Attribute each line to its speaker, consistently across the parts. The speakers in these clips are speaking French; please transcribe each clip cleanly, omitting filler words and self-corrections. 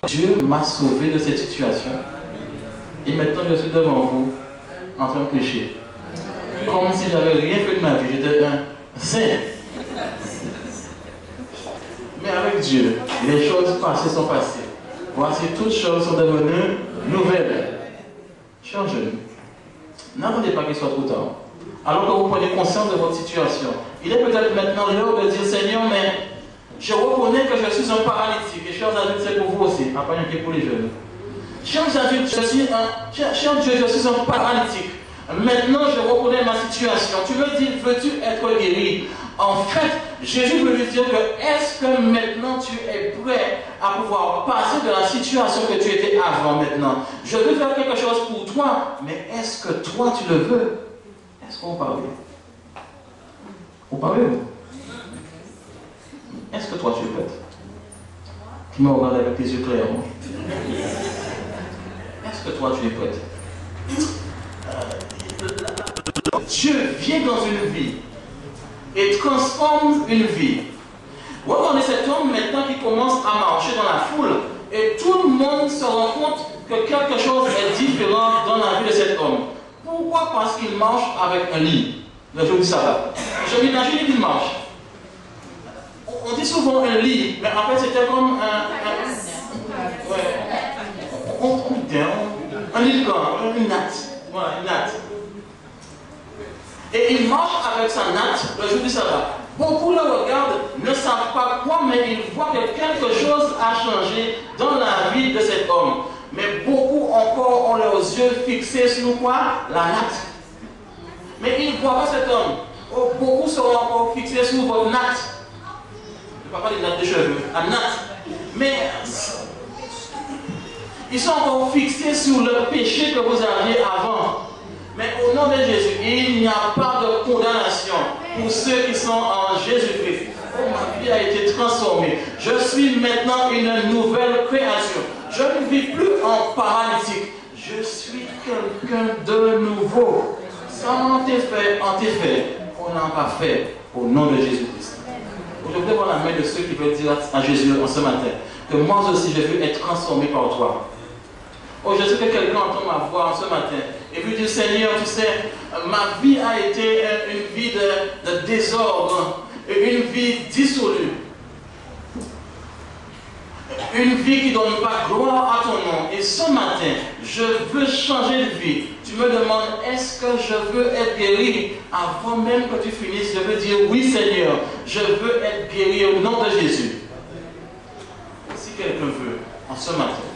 Speaker 1: Dieu m'a sauvé de cette situation. Et maintenant, je suis devant vous en train de pécher. Comme si j'avais rien fait de ma vie. J'étais un saint. Mais avec Dieu, les choses passées sont passées. Voici, toutes choses sont devenues nouvelles. Chers jeunes, n'attendez pas qu'il soit trop tard. Alors que vous prenez conscience de votre situation, il est peut-être maintenant l'heure de dire, Seigneur, mais je reconnais que je suis un paralytique. Et chers adultes, c'est pour vous aussi, pas rien que pour les jeunes. Chers adultes, cher Dieu, je suis un paralytique. Maintenant, je reconnais ma situation. Tu me dis, veux-tu être guéri? En fait, Jésus veut lui dire que est-ce que maintenant tu es prêt à pouvoir passer de la situation que tu étais avant maintenant? Je veux faire quelque chose pour toi, mais est-ce que toi tu le veux? Est-ce qu'on parle? Vous parlez? Est-ce que toi tu es prêt? Tu me regardes avec tes yeux clairs. Est-ce que toi tu es prête? Dieu vient dans une vie et transforme une vie. Regardez cet homme maintenant qui commence à marcher dans la foule et tout le monde se rend compte que quelque chose est différent dans la vie de cet homme. Pourquoi? Parce qu'il marche avec un lit. Le jour du sabbat. Je m'imagine qu'il marche. On dit souvent un lit, mais en fait c'était comme un lit de camp, une natte. Voilà, une natte. Et il marche avec sa natte le jour du sabbat. Beaucoup le regardent, ne savent pas quoi, mais ils voient que quelque chose a changé dans la vie de cet homme. Mais beaucoup encore ont leurs yeux fixés sur quoi? La natte. Mais ils ne voient pas cet homme. Beaucoup seront encore fixés sur votre natte. Je ne parle pas des nattes de cheveux, la natte. Mais ils sont encore fixés sur le péché que vous aviez avant. Mais au nom de Jésus, il n'y a pas de condamnation pour ceux qui sont en Jésus-Christ. Oh, ma vie a été transformée. Je suis maintenant une nouvelle création. Je ne vis plus en paralytique. Je suis quelqu'un de nouveau. Sans en fait, on n'a pas fait au nom de Jésus-Christ. Je voudrais voir la main de ceux qui veulent dire à Jésus en ce matin que moi aussi je veux être transformé par toi. Oh, je sais que quelqu'un entend ma voix ce matin et veut dire, Seigneur, tu sais, ma vie a été une vie de désordre, une vie dissolue. Une vie qui ne donne pas gloire à ton nom. Et ce matin, je veux changer de vie. Tu me demandes, est-ce que je veux être guéri? Avant même que tu finisses, je veux dire, oui Seigneur, je veux être guéri au nom de Jésus. Si quelqu'un veut, en ce matin,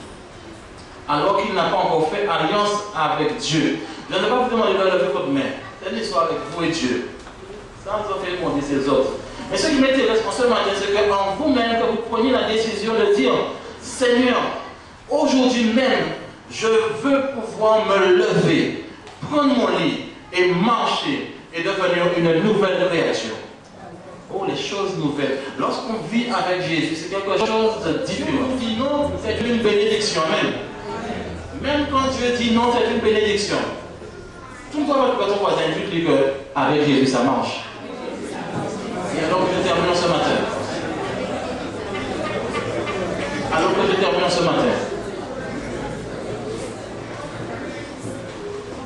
Speaker 1: alors qu'il n'a pas encore fait alliance avec Dieu, je ne vais pas vous demander de lever votre main. C'est une histoire avec vous et Dieu. Sans vous faire demander ses autres. Mais ce qui m'intéresse en ce matin, c'est qu'en vous-même, que vous preniez la décision de dire, Seigneur, aujourd'hui même, je veux pouvoir me lever, prendre mon lit et marcher et devenir une nouvelle création. Oh, les choses nouvelles. Lorsqu'on vit avec Jésus, c'est quelque chose de différent. Dit non, c'est une bénédiction même. Même quand Dieu dit non, c'est une bénédiction. Tout le temps, quand ton voisin dit qu'avec Jésus, ça marche. Et alors que je termine ce matin.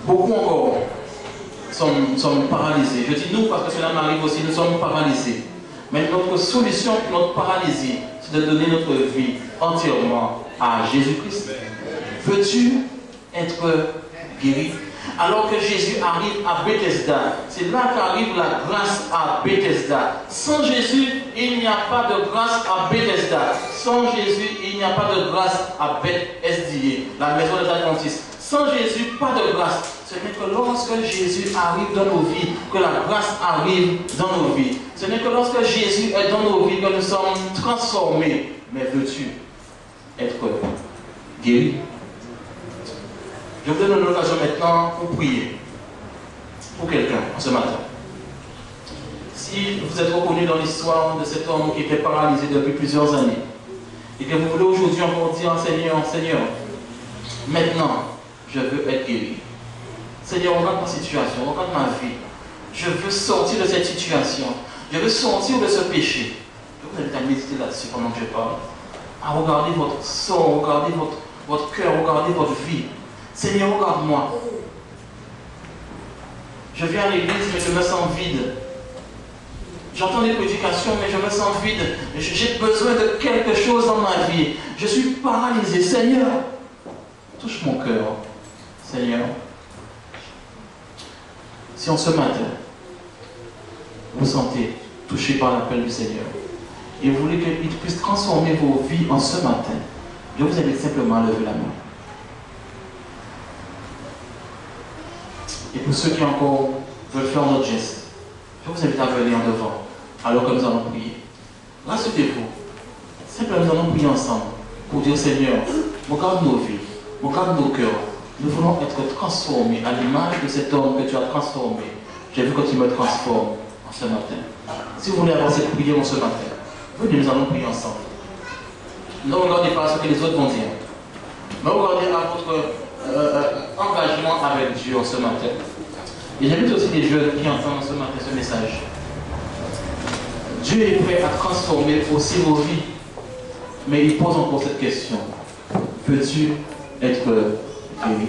Speaker 1: Beaucoup encore sommes paralysés. Je dis nous parce que cela m'arrive aussi, nous sommes paralysés. Mais notre solution pour notre paralysie, c'est de donner notre vie entièrement à Jésus-Christ. Veux-tu être guéri? Alors que Jésus arrive à Bethesda, c'est là qu'arrive la grâce à Bethesda. Sans Jésus, il n'y a pas de grâce à Bethesda. Sans Jésus, il n'y a pas de grâce à Beth-Esdié, la maison des Adventistes. Sans Jésus, pas de grâce. Ce n'est que lorsque Jésus arrive dans nos vies que la grâce arrive dans nos vies. Ce n'est que lorsque Jésus est dans nos vies que nous sommes transformés. Mais veux-tu être guéri? Je vous donne l'occasion maintenant pour prier pour quelqu'un ce matin. Si vous êtes reconnu dans l'histoire de cet homme qui était paralysé depuis plusieurs années et que vous voulez aujourd'hui encore dire Seigneur, Seigneur, maintenant je veux être guéri. Seigneur, regarde ma situation, regarde ma vie. Je veux sortir de cette situation. Je veux sortir de ce péché. Je vous invite à méditer là-dessus pendant que je parle. à regarder votre sort, regarder votre cœur, regarder votre vie. Seigneur, regarde-moi. Je viens à l'église, mais je me sens vide. J'entends des prédications, mais je me sens vide. J'ai besoin de quelque chose dans ma vie. Je suis paralysé. Seigneur, touche mon cœur. Seigneur, si en ce matin, vous vous sentez touché par l'appel du Seigneur, et vous voulez qu'il puisse transformer vos vies en ce matin, je vous invite simplement à lever la main. Et pour ceux qui encore veulent faire notre geste, je vous invite à venir en devant, alors que nous allons prier. Rassurez-vous, simplement nous allons prier ensemble pour dire Seigneur, regarde nos vies, regarde nos cœurs. Nous voulons être transformés à l'image de cet homme que tu as transformé. J'ai vu que tu me transformes en ce matin. Si vous voulez avoir cette prière en ce matin, venez, nous allons prier ensemble. Ne regardez pas ce que les autres vont dire. Ne regardez à votre engagement avec Dieu en ce matin. Et j'invite aussi les jeunes qui entendent ce matin ce message. Dieu est prêt à transformer aussi vos vies. Mais il pose encore cette question. Veux-tu être guéri?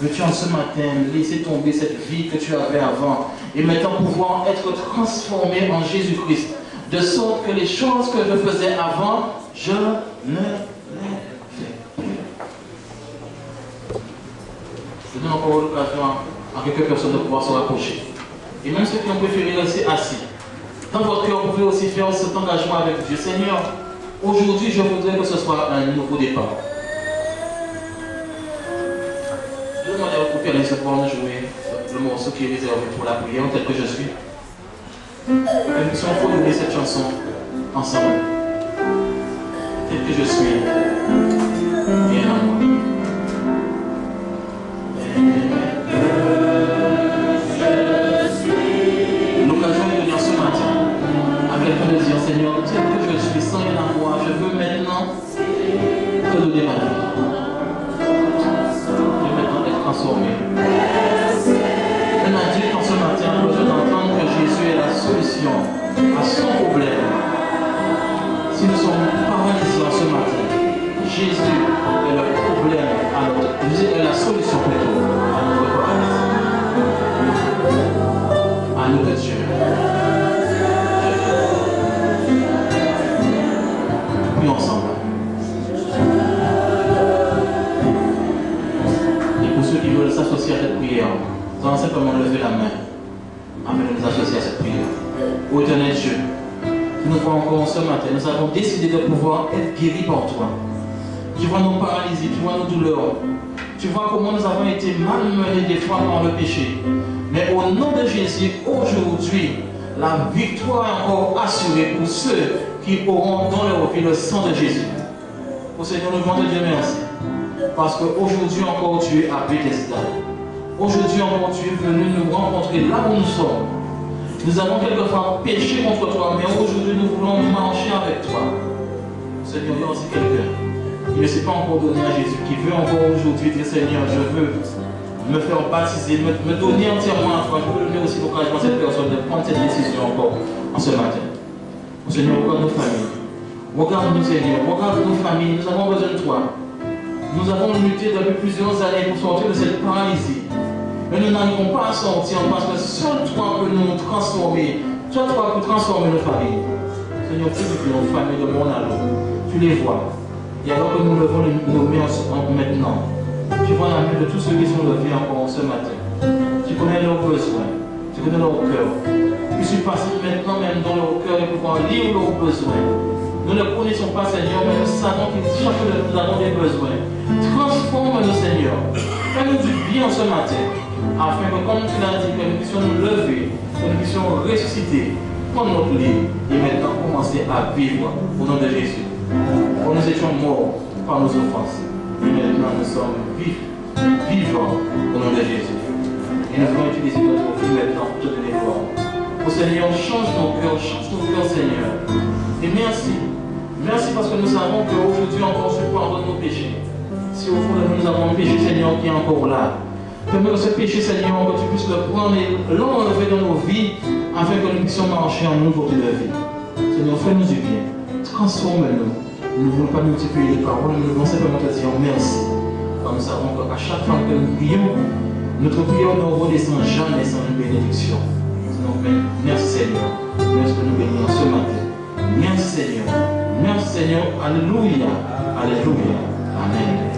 Speaker 1: Veux-tu en ce matin laisser tomber cette vie que tu avais avant et maintenant pouvoir être transformé en Jésus-Christ, de sorte que les choses que je faisais avant, je ne les fais plus. Je donne encore l'occasion à quelques personnes de pouvoir se rapprocher. Et même ceux qui ont préféré rester assis, dans votre cœur, vous pouvez aussi faire cet engagement avec Dieu. Seigneur, aujourd'hui, je voudrais que ce soit un nouveau départ. Je demande à vous de ce pouvoir de jouer le morceau qui est réservé pour la prière, tel que je suis. Et nous sommes pour donner cette chanson ensemble. Tel que je suis, viens à moi. L'occasion est de venir ce matin à quelqu'un de dire Seigneur, tel que je suis, sans rien à moi, je veux maintenant te donner ma vie. Transformé. Un adulte en ce matin a besoin d'entendre que Jésus est la solution à son problème. Si nous sommes paralysés en ce matin, Jésus est le problème à notre, Jésus est la solution plutôt à notre paralysie. À notre Dieu. Puis ensemble. Ceux qui veulent s'associer à cette prière, nous allons simplement lever la main afin de nous associer à cette prière. Ô éternel Dieu, tu nous vois encore ce matin, nous avons décidé de pouvoir être guéris par toi. Tu vois nos paralysies, tu vois nos douleurs, tu vois comment nous avons été malmenés des fois par le péché. Mais au nom de Jésus, aujourd'hui, la victoire est encore assurée pour ceux qui auront dans leur vie le sang de Jésus. Ô Seigneur, nous voulons te dire merci. Parce qu'aujourd'hui encore tu es à Bethesda. Aujourd'hui encore tu es venu nous rencontrer là où nous sommes. Nous avons quelquefois péché contre toi, mais aujourd'hui nous voulons marcher avec toi. Seigneur, il y a aussi quelqu'un qui ne s'est pas encore donné à Jésus, qui veut encore aujourd'hui dire Seigneur, je veux me faire baptiser, me donner entièrement à toi. Je veux donner aussi l'occasion à cette personne de prendre cette décision encore en ce matin. Seigneur, regarde nos familles. Regarde-nous Seigneur, regarde nos familles, nous avons besoin de toi. Nous avons lutté depuis plusieurs années pour sortir de cette paralysie. Mais nous n'arrivons pas à sortir parce que seul toi peux nous transformer. Seul toi peux transformer nos familles. Seigneur, purifie nos familles de mon allo. Tu les vois. Et alors que nous levons nos mains maintenant, tu vois la main de tous ceux qui sont levés encore ce matin. Tu connais leurs besoins. Tu connais leur cœur. Tu suis passé maintenant même dans leur cœur et pouvoir lire leurs besoins. Nous ne connaissons pas, Seigneur, mais nous savons que chacun de nous avons des besoins. Transforme-nous, Seigneur. Fais-nous du bien ce matin, afin que, comme tu l'as dit, que nous puissions nous lever, que nous puissions ressusciter, prendre notre lit et maintenant commencer à vivre au nom de Jésus. Quand nous étions morts par nos offenses, et maintenant nous sommes vivants au nom de Jésus. Et nous voulons utiliser notre vie maintenant pour te donner gloire. Oh Seigneur, change nos cœurs, Seigneur. Et merci. Merci parce que nous savons qu'aujourd'hui encore tu pardonnes nos péchés. Si au fond de nous avons un péché, Seigneur, qui est encore là, permets que ce péché, Seigneur, que tu puisses le prendre et l'enlever dans nos vies, afin que nous puissions marcher en nouveauté de vie. Seigneur, fais-nous du bien. Transforme-nous. Nous ne voulons pas multiplier les paroles, nous voulons simplement te dire merci. Comme nous savons qu'à chaque fois que nous prions, notre prière ne redescend jamais sans une bénédiction. Donc, merci Seigneur. Merci que nous bénissons ce matin. Merci Seigneur. Merci Seigneur. Alléluia. Alléluia. Amen.